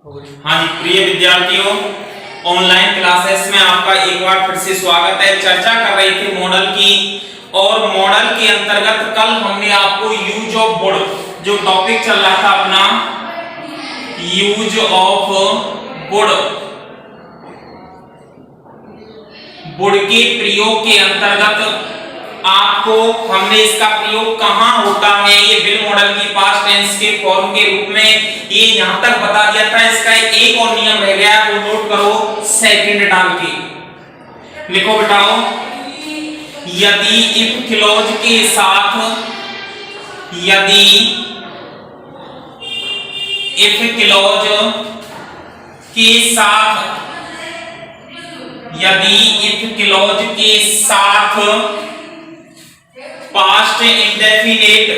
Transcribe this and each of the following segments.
हाँ जी, प्रिय विद्यार्थियों, ऑनलाइन क्लासेस में आपका एक बार फिर से स्वागत है। चर्चा कर रहे थे मॉडल की, और मॉडल के अंतर्गत कल हमने आपको यूज ऑफ वुड, जो टॉपिक चल रहा था अपना यूज ऑफ वुड के प्रयोग के अंतर्गत आपको हमने इसका प्रयोग कहां होता है, ये बिल मॉडल की पास्ट टेंस के फॉर्म के रूप में ये यहां तक बता दिया था। इसका एक और नियम रह गया, वो नोट करो, सेकंड डाल के लिखो बेटाओ। यदि इफ क्लॉज के साथ, यदि इफ क्लॉज के साथ, यदि इफ क्लॉज के साथ पास्ट इंडेफिनिट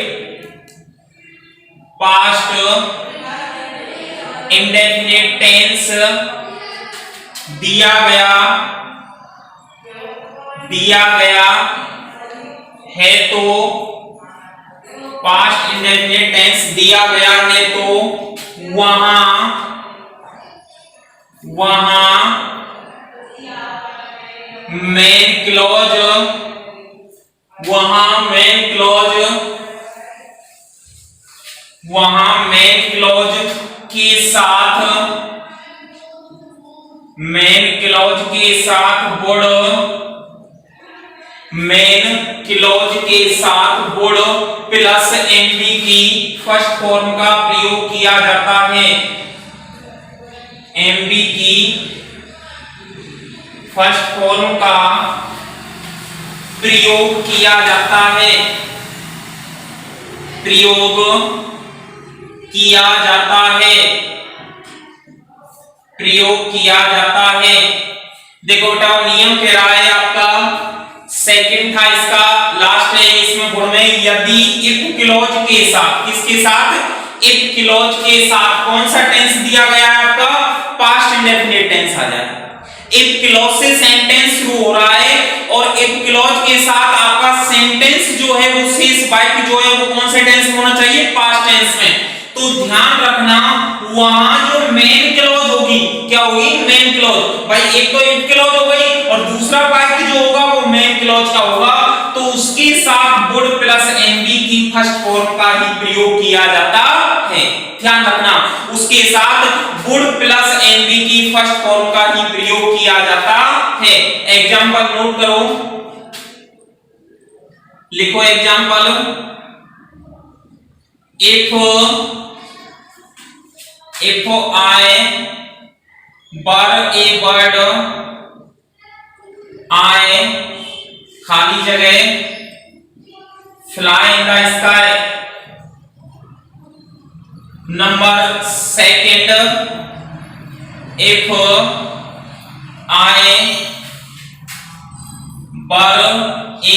टेंस दिया गया है, तो पास्ट इंडेफिनिट टेंस दिया गया है तो वहां मेन क्लॉज के साथ वुड प्लस एमवी की फर्स्ट फॉर्म का प्रयोग किया जाता है। एमवी की फर्स्ट फॉर्म का प्रयोग किया जाता है, प्रयोग किया जाता है। देखो बेटा, नियम कह रहा है आपका, सेकंड था इसका, लास्ट है इसमें बोल में, यदि इफ क्लॉज के साथ, किसके साथ, इफ क्लॉज के साथ कौन सा टेंस दिया गया है आपका, पास्ट इंडेफिनिट टेंस आ जाए। इफ क्लॉज से सेंटेंस शुरू हो रहा है और इफ क्लॉज के साथ आपका सेंटेंस जो है वो शेष वाक्य जो है वो कौन से टेंस में होना चाहिए, पास्ट टेंस में। तो ध्यान रखना, वहां जो मेन क्लॉज होगी, क्या होगी, मेन क्लॉज। भाई एक तो इफ क्लॉज हो गई और दूसरा वाक्य जो होगा वो मेन क्लॉज का होगा, तो उसके साथ वुड प्लस एमवी की फर्स्ट फॉर्म का ही प्रयोग किया जाता है। ध्यान रखना, उसके साथ वुड प्लस एमवी की फर्स्ट फॉर्म का ही प्रयोग किया जाता है। एग्जांपल नोट करो, लिखो example. if I were a bird, I खाली जगह fly in the sky। Number second, if I were a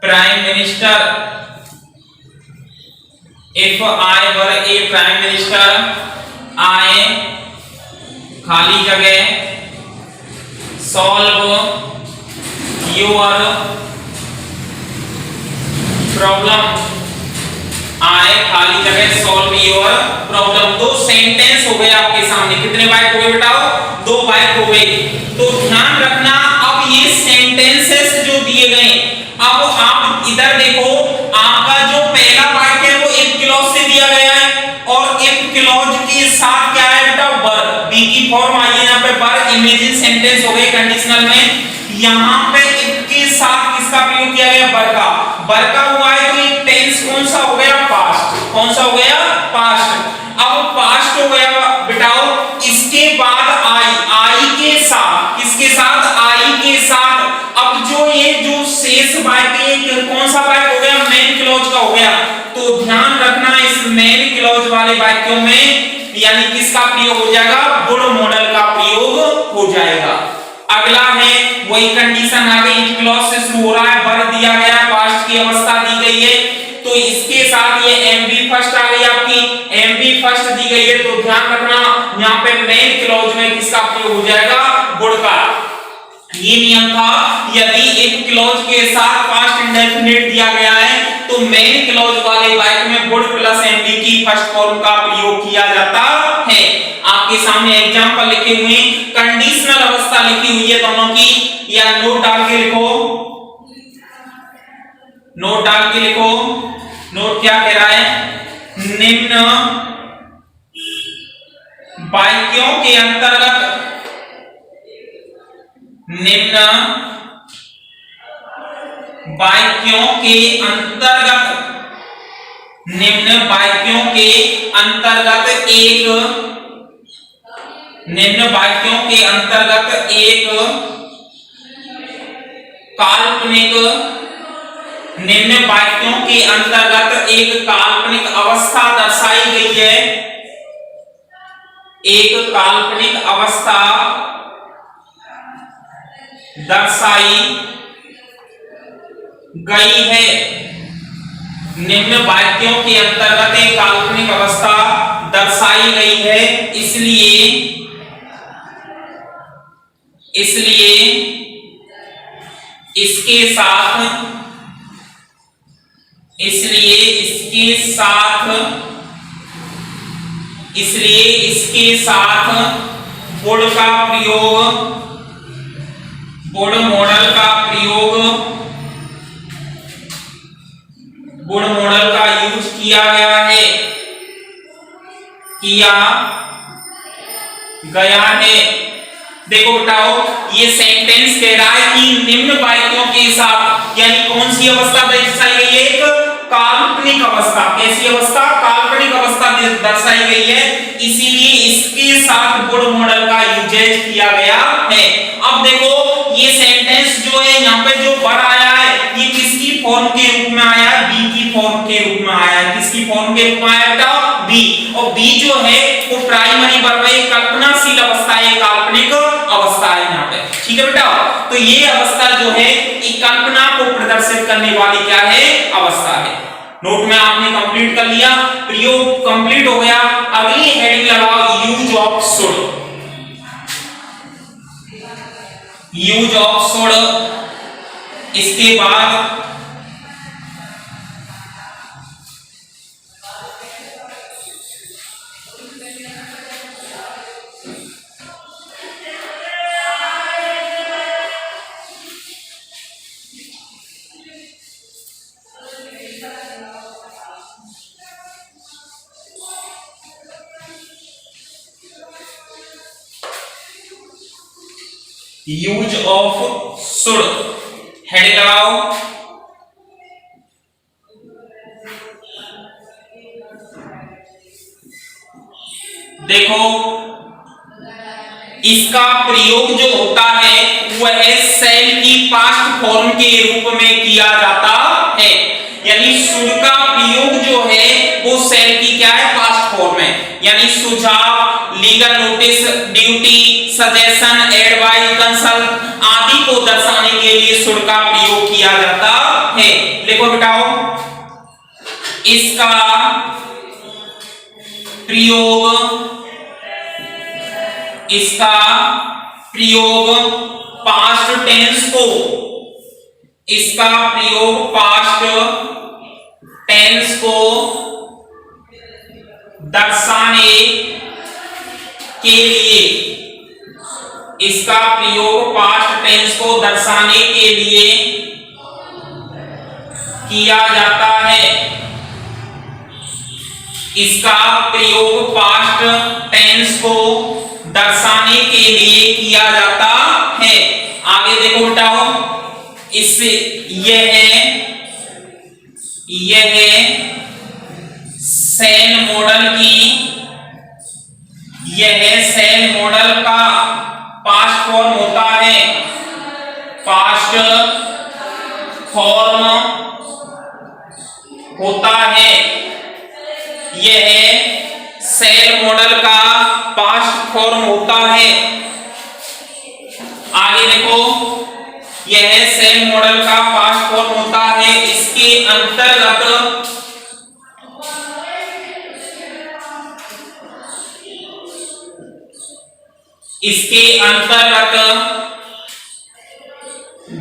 prime minister, if I were a prime minister, I खाली जगह solve your problem, I खाली जगह solve your problem। दो sentence हो गए आपके सामने, कितने बाइट हो गए बेटाओ, दो बाइट हो गए। तो ध्यान रखना, अब ये सेंटेंसेस जो दिए गए, अब आप इधर देखो, आपका जो पहला वाक्य है वो इफ क्लॉज से दिया गया है, और इफ क्लॉज के साथ क्या है बेटा, वर, बी की फॉर्म आई है यहाँ पे, वर इमेजिन सेंटेंस हो गए कंडीशनल में। यहाँ पे इफ के साथ किसका प्रयोग किया गया, वर का हुआ है, तो ये टेंस कौन सा हो गया, पास्ट। कौन सा हो गया, पास्ट। अब पास्ट हो गया बेटाओ, इसके बाद आई के साथ, किसके साथ, आई के साथ। अब जो ये जो शेष वाक्य कौन सा वाक्य हो गया, मेन क्लॉज का हो गया। तो ध्यान रखना, इस मेन क्लॉज वाले वाक्यों में यानी किसका प्रयोग हो जाएगा, वुड मॉडल का प्रयोग हो जाएगा। अगला है वही कंडीशन आ गई, इफ क्लॉज से शुरू हो रहा है, वर दिया गया, पास्ट की अवस्था दी गई है, तो इसके साथ ये एमवी फर्स्ट आ गई आपकी, एमवी फर्स्ट दी गई है। तो ध्यान रखना, यहाँ पे मेन क्लॉज में किसका प्रयोग हो जाएगा, वुड का। ये नियम था, यदि एक क्लॉज के साथ पास्ट इंडेफिनिट दिया गया है तो तो मेन क्लॉज वाले वाक्य में वुड प्लस एमबी की फर्स्ट फॉर्म का प्रयोग किया जाता है। आपके सामने एग्जांपल लिखे हुए, कंडीशनल अवस्था लिखी हुई है दोनों की, या नोट डाल के लिखो, नोट डाल के लिखो। नोट क्या कह रहा है, निम्न वाक्यों के अंतर्गत, निम्न वाक्यों के अंतर्गत, निम्न वाक्यों के अंतर्गत एक, निम्न वाक्यों के अंतर्गत एक काल्पनिक, निम्न वाक्यों के अंतर्गत एक काल्पनिक अवस्था दर्शाई गई है, एक काल्पनिक अवस्था दर्शाई गई है। निम्न वाक्यों के अंतर्गत एक काल्पनिक अवस्था दर्शाई गई है, इसलिए इसके साथ, इसके साथ वुड का प्रयोग, वुड मॉडल का प्रयोग, वुड मॉडल का यूज किया गया है, किया गया है। देखो बताओ, ये सेंटेंस कह रहा है कि निम्न वाक्यों के साथ, यानी कौन सी अवस्था दर्शाई गई है, एक काल्पनिक अवस्था। कैसी अवस्था, काल्पनिक अवस्था दर्शाई गई है, इसीलिए इसके साथ वुड मॉडल का यूजेज किया गया है। अब देखो ये सेंटेंस जो है, यहाँ पे जो वर आया है, ये किसकी फॉर्म के रूप में आया है, बी की फॉर्म के रूप में आया है। किसकी फॉर्म के रूप में आया बेटा, बी। और बी जो है वो प्राइमरी वर्ब है, कल्पनाशील अवस्था है, काल्पनिक अवस्था है यहाँ पे, ठीक है बेटा। तो ये अवस्था जो है, ये कल्पना को प्रदर्शित करने वाली क्या है, अवस्था है। नोट में आपने कंप्लीट कर लिया, प्रयोग कंप्लीट हो गया। अगली हेडिंग लगाओ, use of should. Use of should, इसके बाद यूज ऑफ शुड, हेडिंग लगाओ। देखो इसका प्रयोग जो होता है वह सेल की पास्ट फॉर्म के रूप में किया जाता है, यानी शुड का प्रयोग जो है वो सेल की क्या है, पास्ट फॉर्म है। यानी सुझाव, legal notice, duty, suggestion, advice, consult आदि को दर्शाने के लिए शुड का प्रयोग किया जाता है। देखो बेटाओ, इसका प्रयोग पास्ट टेंस को, इसका प्रयोग पास्ट टेंस को दर्शाने के लिए, इसका प्रयोग पास्ट टेंस को दर्शाने के लिए किया जाता है। इसका प्रयोग पास्ट टेंस को दर्शाने के लिए किया जाता है। आगे देखो बेटाओ, इससे यह सेल मॉडल की, यह सेल मॉडल का पास्ट फॉर्म होता है, पास्ट फॉर्म होता है। यह सेल मॉडल का पास्ट फॉर्म होता है। आगे देखो, यह सेल मॉडल का पास्ट फॉर्म होता है। इसके अंतर्गत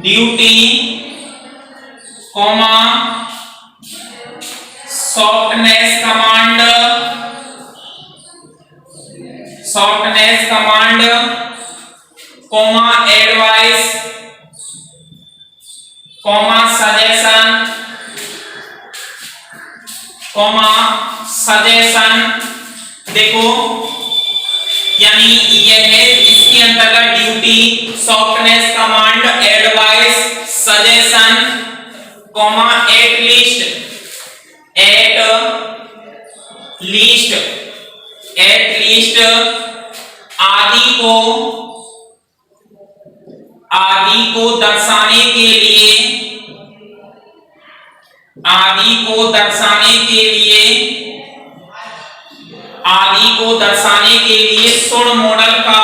duty, softness command comma advice comma suggestion देखो, यानी यह है इसके अंतर्गत duty softness command advice suggestion comma at least आदि को दर्शाने के लिए सुड मॉडल का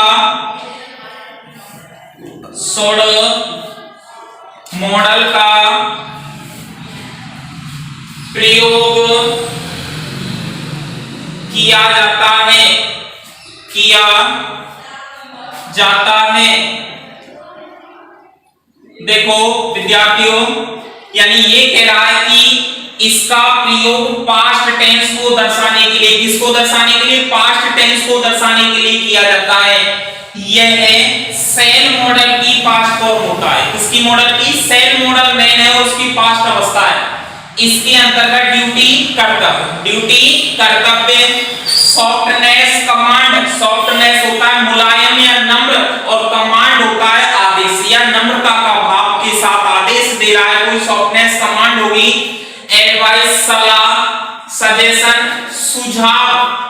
प्रयोग किया जाता है। देखो विद्यार्थियों, यानी ये कह रहा है कि इसका प्रयोग पास्ट टेंस को दर्शाने के लिए, किसको दर्शाने के लिए, पास्ट टेंस को दर्शाने के लिए किया जाता है। यह सेल मॉडल की पास्ट फॉर्म होता है। किसकी मॉडल की? सेल मॉडल मैन है और उसकी पास्ट अवस्था है। इसके अंतर्गत ड्यूटी कर्तव्य सॉफ्टनेस होता है मुलायम या नम्र, और कमांड होता है आदेश या नम्रता का भाव के साथ आदेश दे रहा है, कोई सॉफ्टनेस कमांड होगी। एडवाइस सलाह, सजेशन सुझाव,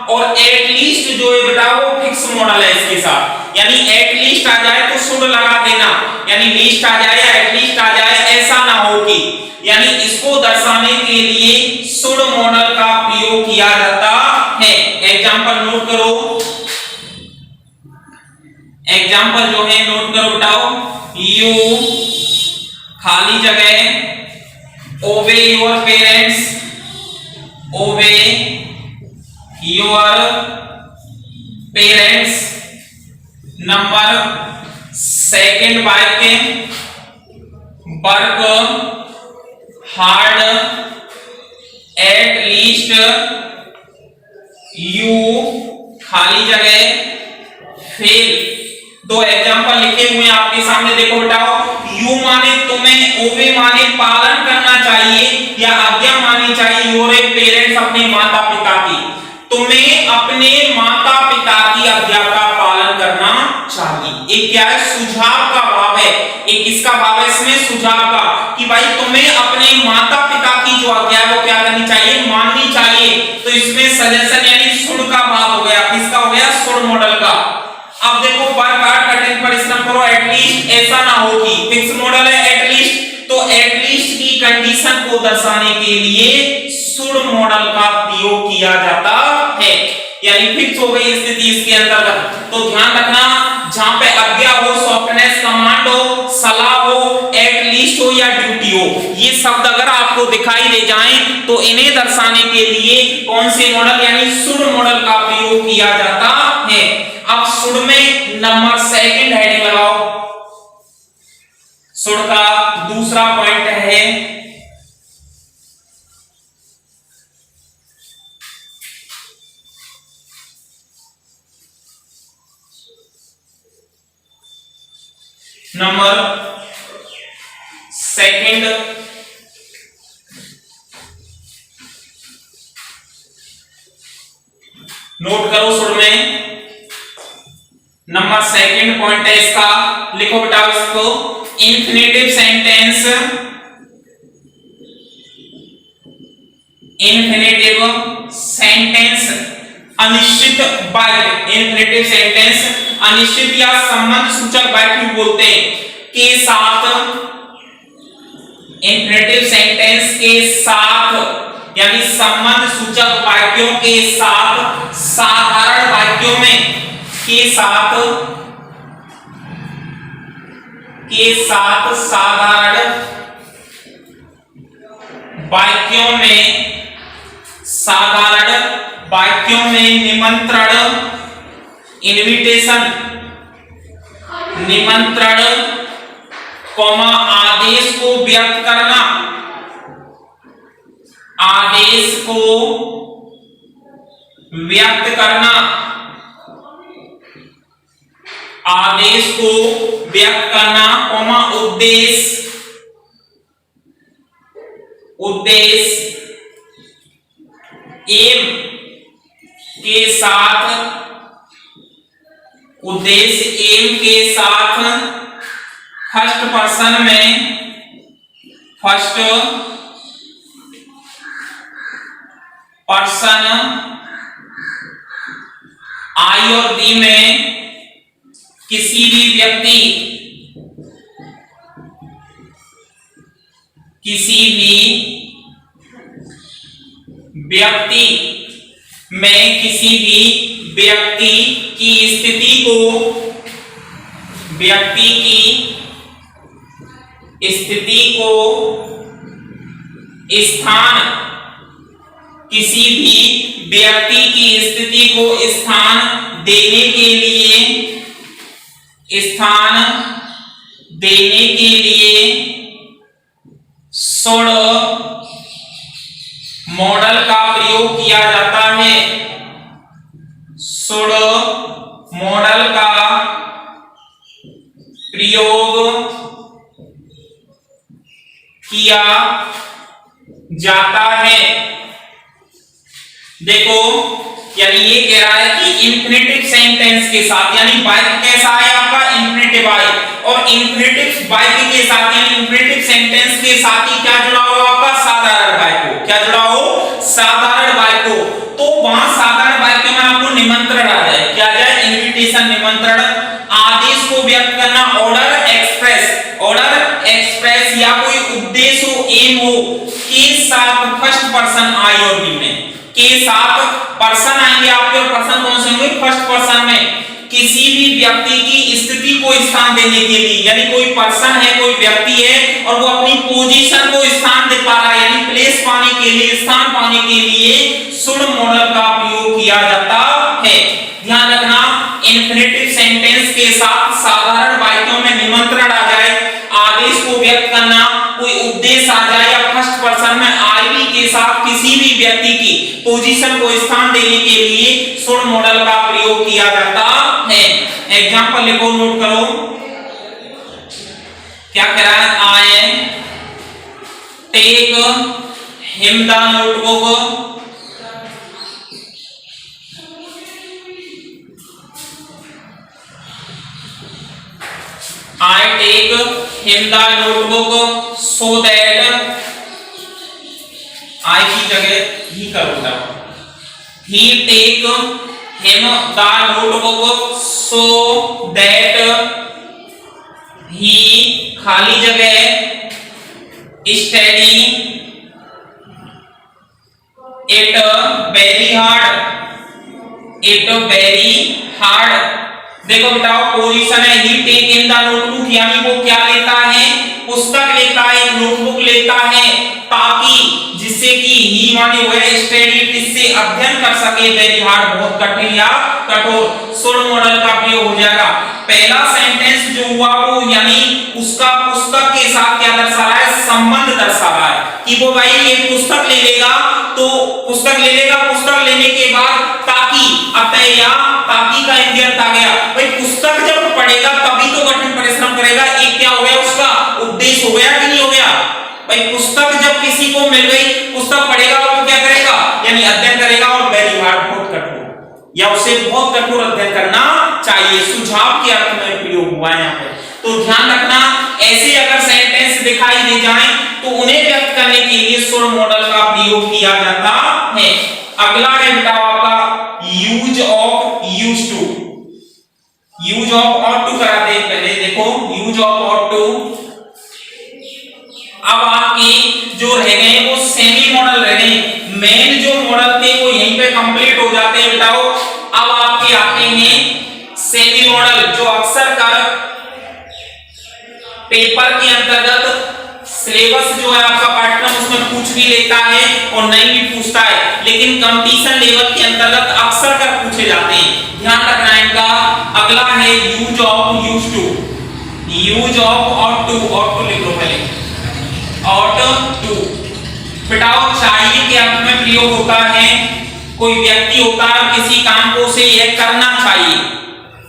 और एटलीस्ट जो है बेटा वो फिक्स मॉडल है इसके साथ, यानी एटलीस्ट आ जाए तो शुड लगा देना, यानी लिस्ट आ जाए या एटलीस्ट आ जाए, ऐसा ना हो कि, यानी इसको दर्शाने के लिए शुड मॉडल का प्रयोग किया जाता है। एग्जांपल नोट करो, एग्जांपल जो है नोट करो बताओ। यू खाली जगह obey your parents, number second वाक्य work hard at least you खाली जगह फेल। दो एग्जांपल लिखे हुए हैं आपके सामने, देखो बेटाओ। यू माने तुम्हें, ओबे माने पालन करना चाहिए या आज्ञा माननी चाहिए योर पेरेंट्स अपने माता पिता की, तुम्हें अपने माता पिता की आज्ञा का पालन करना चाहिए। एक क्या है? सुझाव का भाव है। एक किसका भाव है इसमें? सुझाव का, कि भाई तुम्हें अपने माता पिता की जो आज्ञा है वो क्या करनी चाहिए? माननी चाहिए। तो इसमें सजेशन यानी सुड का भाव हो गया। किसका हो गया? सुड मॉडल का। अब देखो वर्क हार्ड कठिन परिश्रम करो, एटलीस्ट ऐसा ना हो कि, फिक्स मॉडल है एटलीस्ट, तो एटलीस्ट की कंडीशन को दर्शाने के लिए शुड मॉडल का प्रयोग किया जाता है, यानी फिक्स हो गई स्थिति इसके अंतर्गत। तो ध्यान रखना, जहां पे आज्ञा हो, सॉफ्टनेस कमांड हो, सलाह हो, एटलीस्ट हो या ड्यूटी हो, ये शब्द अगर आपको दिखाई दे जाएं तो इन्हें दर्शाने के लिए कौन से मॉडल यानी शुड मॉडल का प्रयोग किया जाता है। अब शुड में नंबर सेकंड हेडिंग लगाओ। शुड का दूसरा पॉइंट है नंबर सेकंड नोट करो। शुड में नंबर सेकंड पॉइंट है इसका, लिखो बेटा इसको। इंफिनिटिव सेंटेंस अनिश्चित वाक्य, इन्फिनेटिव सेंटेंस अनिश्चित या संबंध सूचक वाक्य बोलते हैं के साथ, इन्फिनेटिव सेंटेंस के साथ यानी संबंध सूचक वाक्यों के साथ, साधारण वाक्यों में के साथ साधारण वाक्यों में निमंत्रण, इनविटेशन, निमंत्रण कौमा आदेश को व्यक्त करना, आदेश को व्यक्त करना, आदेश को व्यक्त करना, कॉमा उद्देश्य, उद्देश्य एम के साथ, उद्देश्य एम के साथ फर्स्ट पर्सन में, फर्स्ट पर्सन आई और बी में किसी भी व्यक्ति, किसी भी व्यक्ति में किसी भी व्यक्ति की स्थिति को, व्यक्ति की स्थिति को स्थान, किसी भी व्यक्ति की स्थिति को स्थान देने के लिए, स्थान देने के लिए शुड मॉडल का प्रयोग किया जाता है, शुड मॉडल का प्रयोग किया जाता है। देखो यानी ये कह रहा है कि इंफिनिटिव सेंटेंस के साथ, यानी वाक्य कैसा है आपका, इंफिनिटिव वाक्य, और इंफिनिटिव वाक्य के साथ यानी इंफिनिटिव सेंटेंस के साथ ही क्या जुड़ा हो आपका, साधारण वाक्य। क्या जुड़ा हो, साधारण वाक्य। तो वहां साधारण वाक्य में आपको निमंत्रण आ जाए, क्या जाए, इनविटेशन, निमंत्रण, आदेश को व्यक्त करना, ऑर्डर एक्सप्रेस, ऑर्डर एक्सप्रेस या कोई उद्देश्य हो, एम हो, के साथ फर्स्ट पर्सन आई और बी में, के साथ पर्सन आएंगे आपके, और पर्सन कौन से होंगे, फर्स्ट पर्सन में, किसी भी व्यक्ति की स्थिति को स्थान देने के लिए, यानी कोई पर्सन है, कोई व्यक्ति है और वो अपनी पोजीशन को स्थान दे पा रहा है, यानी प्लेस पाने के लिए, स्थान पाने के लिए शुड मॉडल का प्रयोग किया जाता है। ध्यान रखना, इंफिनिटिव सेंटेंस के साथ साधारण वाक्यों में निमंत्रण आ जाए, आदेश को व्यक्त करना, कोई उद्देश्य आ जाए, या फर्स्ट पर्सन में आई के साथ किसी भी व्यक्ति की पोजीशन को स्थान देने के लिए शुड मॉडल का प्रयोग किया जाता है। एग्जांपल लिखो, नोट करो, क्या कह रहा है, I take him the notebook, I take him the notebook so that, I की जगह ही करूंगा, he take him the notebook so that he खाली जगह study it very hard, it very hard। देखो बताओ, पोजीशन है, ही टेक इन द नोटबुक, यानी वो क्या लेता है, पुस्तक लेता है, नोटबुक लेता है, ताकि जिससे कि ही माने वो स्टडी, इससे अध्ययन कर सके, वेरी हार्ड, बहुत कठिन या कठोर, शुड मॉडल का प्रयोग हो जाएगा। पहला सेंटेंस जो हुआ वो यानी उसका पुस्तक के साथ क्या दर्शा रहा है, संबंध दर्शा रहा है कि वो भाई ये पुस्तक ले लेगा, तो पुस्तक ले लेगा, पुस्तक लेने के बाद ताकि, अतः या ताकि का इंद्रियत आ गया, भाई पुस्तक जब पढ़ेगा तभी तो कठिन परिश्रम करेगा, एक क्या हो गया, उसका उद्देश्य हो गया कि नहीं हो गया, भाई पुस्तक जब किसी को मिल गई, पुस्तक पढ़ेगा तो क्या करेगा, यानी अध्ययन करेगा, और वेरी हार्ड, बहुत कठोर, या उसे बहुत कठोर अध्ययन करना चाहिए, सुझाव के अर्थ में प्रयोग हुआ है यहाँ पे। तो ध्यान रखना, ऐसे अगर सेंटेंस दिखाई दे जाएं तो उन्हें व्यक्त करने के लिए शुड मॉडल का प्रयोग किया जाता है। अगला है बेटा आपका use of used to, use of ought to कराते हैं पहले, देखो यूज ऑफ ऑट टू। अब आपके जो रह गए वो सेमी मॉडल रह गए, मेन जो मॉडल थे वो यहीं पे कंप्लीट हो जाते हैं बेटाओ। अब आपके आते हैं सेमी मॉडल, जो अक्सर कर पेपर के अंतर्गत सिलेबस जो है आपका पाठ्यक्रम उसमें पूछ भी लेता है और नहीं भी पूछता है, लेकिन कंपटीशन लेवल के अंतर्गत अक्सर कर पूछे जाते हैं, ध्यान रखना है इनका। अगला है use of used to, use of ought to, ought to लिख लो पहले, ऑट टू। बेटाओ चाहिए के अर्थ में प्रयोग होता है, कोई व्यक्ति होता है किसी काम को उसे यह करना चाहिए,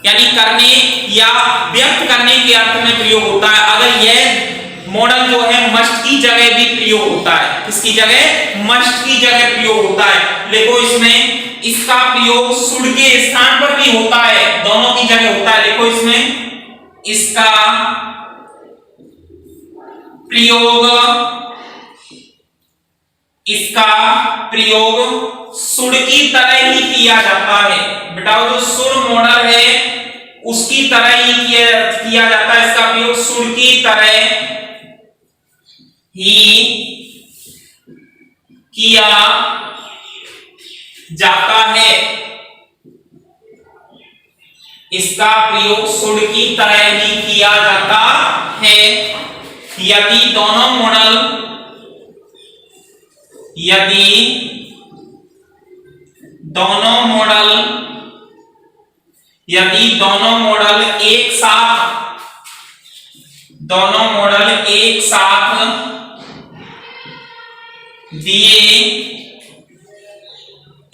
यानी करने या व्यक्त करने के अर्थ में प्रयोग होता है। अगर यह मॉडल जो है मस्ट की जगह भी प्रयोग होता है, किसकी जगह, मस्ट की जगह प्रयोग होता है। देखो इसमें इसका प्रयोग शुड के स्थान पर भी होता है, दोनों की जगह होता है। देखो इसमें इसका प्रयोग शुड की तरह ही किया जाता है। बेटाओ जो शुड मॉडल है उसकी तरह ही किया जाता है, इसका प्रयोग शुड की तरह ही किया जाता है। इसका प्रयोग शुड की तरह ही किया जाता है यदि दोनों मॉडल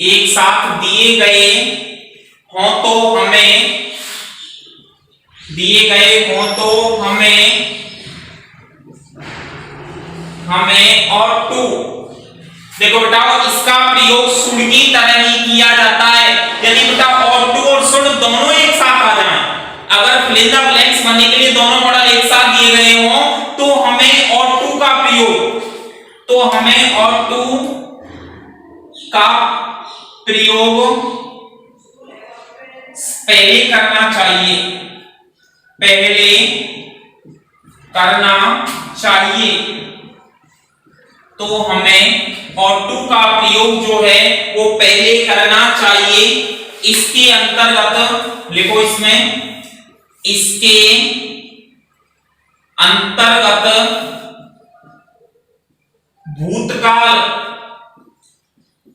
एक साथ दिए गए हों तो हमें और टू। देखो बेटा इसका प्रयोग शुड की तरह ही किया जाता है, यदि बेटा और टू और शुड दोनों एक साथ आ जाएं, अगर फिल इन द ब्लैंक्स बनने के लिए दोनों मॉडल एक साथ दिए गए हों तो हमें और टू का प्रयोग पहले करना चाहिए। तो हमें और टू का प्रयोग जो है वो पहले करना चाहिए। इसके अंतर्गत लिखो,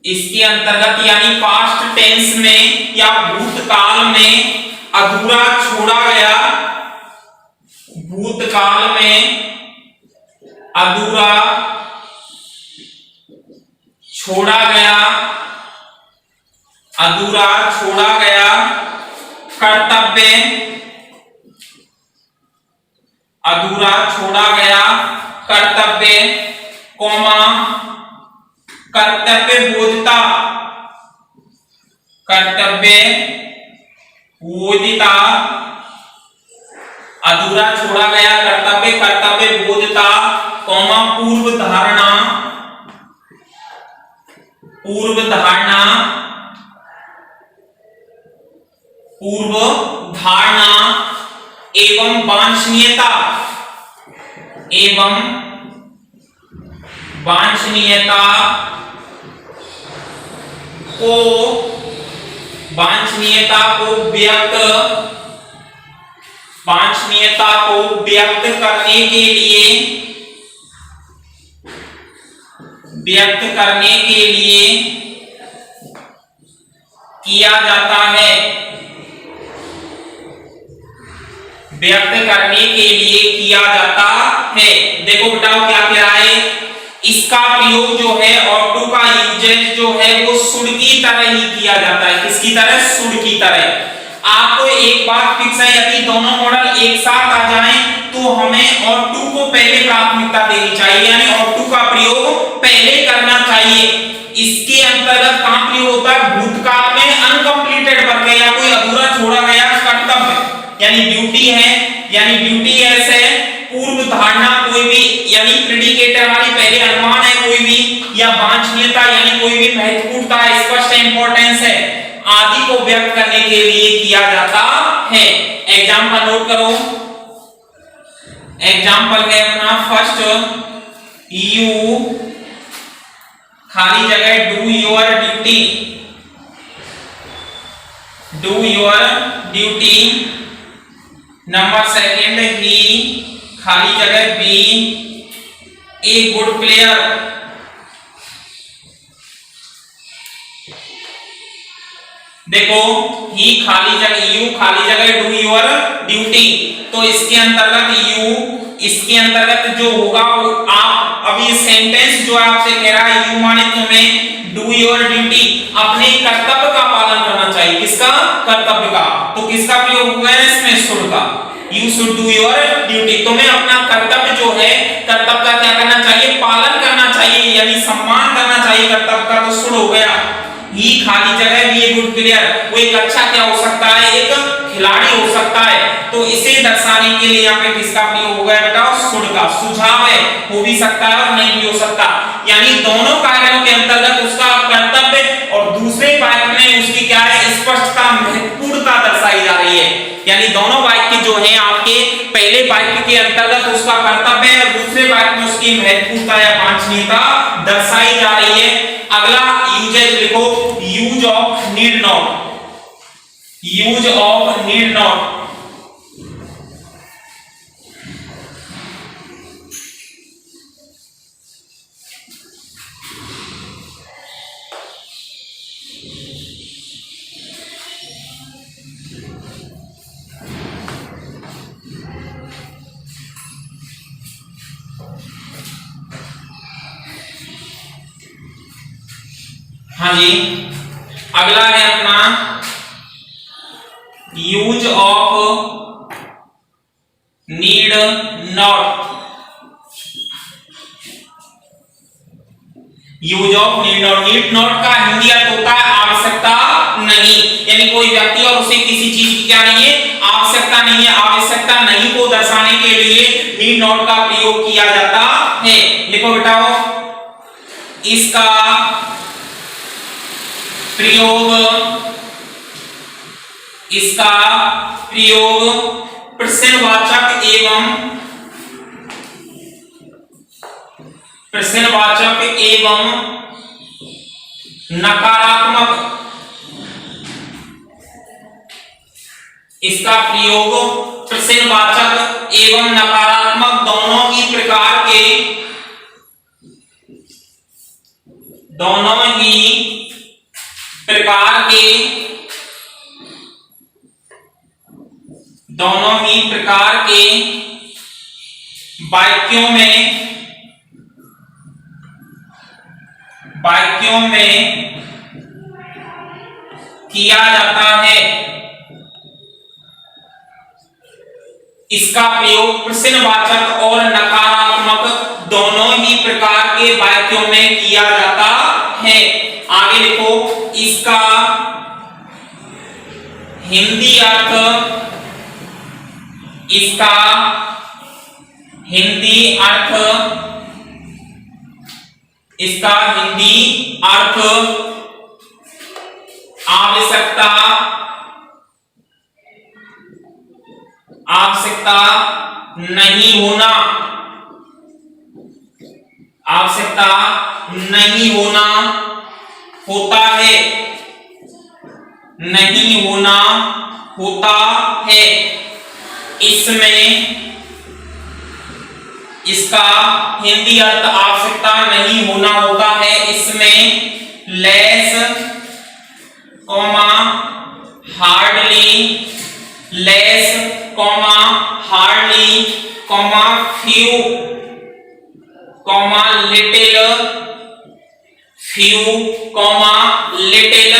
इसके अंतर्गत यानी पास्ट टेंस में या भूतकाल में अधूरा छोड़ा गया कर्तव्य कौमा कर्तव्य बोधता अधूरा छोड़ा गया कर्तव्य बोधता कौमा पूर्व धारणा एवं वांछनीयता को व्यक्त करने के लिए किया जाता है। देखो बेटा क्या कह रहा है, इसका प्रयोग जो है और टू का यूजेज जो है वो शुड की तरह ही किया जाता है। किसकी तरह, शुड की तरह। आपको एक बात फिक्स है, यदि दोनों मॉडल एक साथ आ जाएं तो हमें और टू को पहले प्राथमिकता देनी चाहिए, यानी और टू का प्रयोग पहले करना चाहिए। इसके अंतर्गत कहां प्रयोग होता है, भूतकाल में अनकंप्लीटेड वर्क है या कोई अधूरा छोड़ा गया कर्तव्य यानी ड्यूटी है, यानी ड्यूटी ऐसे पूर्व धारणा कोई भी यानी प्रेडिकेट हमारी पहले अनुमान है कोई भी, या वांछनीयता यानी कोई भी महत्वपूर्णता स्पष्ट इंपॉर्टेंस है आदि को व्यक्त करने के लिए किया जाता है। एग्जांपल नोट करो, एग्जांपल है अपना फर्स्ट, यू खाली जगह do your duty. Number second, he खाली जगह बी ए गुड प्लेयर। देखो ही खाली जगह, यू खाली जगह डू योर ड्यूटी, तो इसके अंतर्गत जो होगा वो आप अब ये सेंटेंस जो आपसे कह रहा है, यू माने तुम्हें डू योर ड्यूटी, अपने कर्तव्य का पालन करना चाहिए। किसका? कर्तव्य का। तो किसका प्रयोग हुआ है इसमें? शुड का। You should do your duty, तुम्हें अपना कर्तव्य जो है, कर्तव्य का क्या करना चाहिए? पालन करना चाहिए, यानी सम्मान करना चाहिए कर्तव्य का। तो शुड हो गया। ही खाली जगह भी गुड प्लेयर, वो एक अच्छा क्या हो सकता है? एक खिलाड़ी हो सकता है। तो इसे दर्शाने के लिए यहाँ पे किसका प्रयोग हो गया बेटा? शुड का। सुझाव है, हो भी सकता है और नहीं भी हो सकता, यानी दोनों कार्यों के अंतर्गत उसका कर्तव्य और दूसरे वाक्य में उसकी क्या है? स्पष्टता, महत्वपूर्णता दर्शाई जा रही है। यानी दोनों वाक्य जो है आपके, पहले वाक्य के अंतर्गत उसका कर्तव्य और दूसरे वाक्य में उसकी महत्वपूर्णता या वांछनीयता दर्शाई जा रही है। अगला यूजेज लिखो, use of need not. Use of need not, हाँ जी। अगला है अपना use of need not. Use of need not, need not का हिंदी अर्थ होता है आवश्यकता नहीं, यानी कोई व्यक्ति और उसे किसी चीज की क्या नहीं है? आवश्यकता नहीं है। आवश्यकता नहीं को दर्शाने के लिए नीड नॉट का प्रयोग किया जाता है। लिखो बेटाओ, इसका प्रयोग प्रश्नवाचक एवं नकारात्मक, इसका प्रयोग प्रश्नवाचक एवं नकारात्मक दोनों ही प्रकार के वाक्यों में किया जाता है। इसका प्रयोग प्रश्नवाचक और नकारात्मक दोनों ही प्रकार के वाक्यों में किया जाता है। आगे लिखो, इसका हिंदी अर्थ आवश्यकता नहीं होना होता है। इसका हिंदी अर्थ आवश्यकता नहीं होना होता है। इसमें less, hardly, few, little,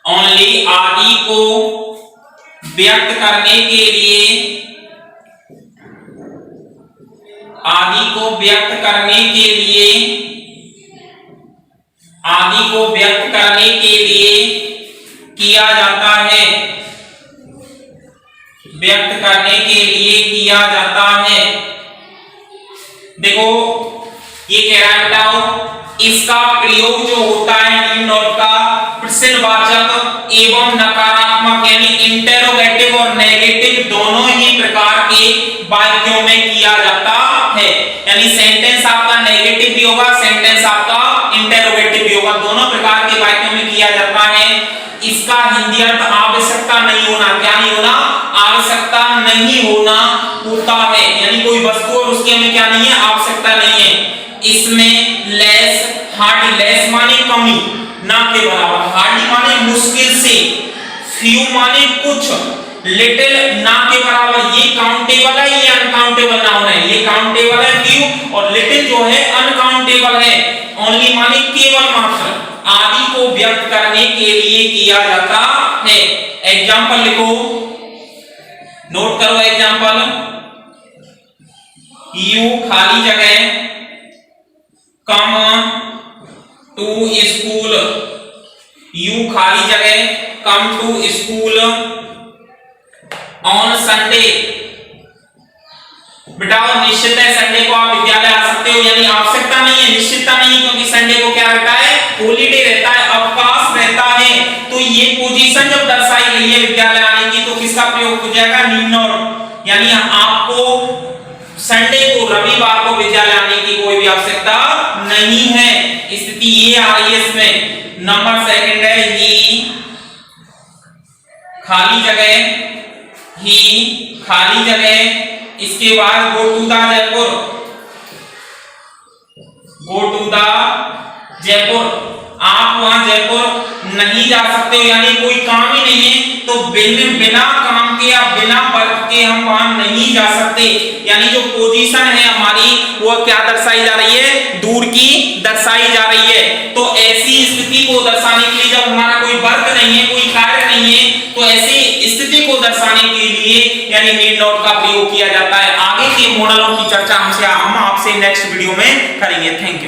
only आदि को व्यक्त करने के लिए किया जाता है। देखो ये कह रहा है बताओ, इसका प्रयोग जो होता है नीड नॉट का प्रश्नवाचक एवं नकारात्मक, यानी इंटेरोगेटिव और नेगेटिव दोनों ही प्रकार के वाक्यों में किया जाता है। यानी सेंटेंस आपका नेगेटिव भी होगा, सेंटेंस आपका इंटेरोगेटिव भी होगा, दोनों प्रकार के वाक्यों में किया जाता है। इसका हिंदी अर्थ आवश्यकता नहीं होना, क्या नहीं होना? आवश्यकता नहीं होना होता है, यानी कोई वस्तु और उसके हमें क्या नहीं है? आवश्यकता नहीं है। इसमें लेस, हार्डली, लेस माने कमी, ना के बराबर, हार्डली माने मुश्किल से, फ्यू माने कुछ, लिटिल ना के बराबर, ये काउंटेबल है, ये अनकाउंटेबल नाउन है, ये काउंटेबल है फ्यू, और लिटिल जो है अनकाउंटेबल है, ओनली माने केवल मात्र, आदि को व्यक्त करने के लिए किया जाता है। एग्जाम्पल लिखो, नोट करो एग्जाम्पल, यू खाली जगह कम टू स्कूल, यू खाली जगह come to school on Sunday. बेटा निश्चित है संडे को आप विद्यालय आ सकते हो, यानी आवश्यकता नहीं है, निश्चितता नहीं, क्योंकि संडे को क्या रहता है, हॉलीडे रहता है, अवकाश रहता है। तो ये पोजीशन जब दर्शाई गई है विद्यालय आने की, तो किसका प्रयोग हो जाएगा, नीड नॉट, यानी आपको संडे को, रविवार को विद्यालय आने की कोई भी आवश्यकता नहीं है। स्थिति ये आ रही है इसमें। नंबर सेकंड है ही खाली जगह, ही खाली जगह, इसके बाद go to the Jaipur, go to the Jaipur, आप वहां जयपुर नहीं जा सकते हो, यानी कोई काम ही नहीं है, तो बिना काम के या बिना वर्क के हम वहां नहीं जा सकते। यानी जो पोजीशन है हमारी वो क्या दर्शाई जा रही है, दूर की दर्शाई जा रही है। तो ऐसी स्थिति को दर्शाने के लिए, जब हमारा कोई वर्क नहीं है, कोई कार्य नहीं है, तो ऐसी स्थिति को दर्शाने के लिए यानी नीड नॉट का प्रयोग किया जाता है। आगे के मॉडलों की चर्चा हम आपसे नेक्स्ट वीडियो में करेंगे। Thank you.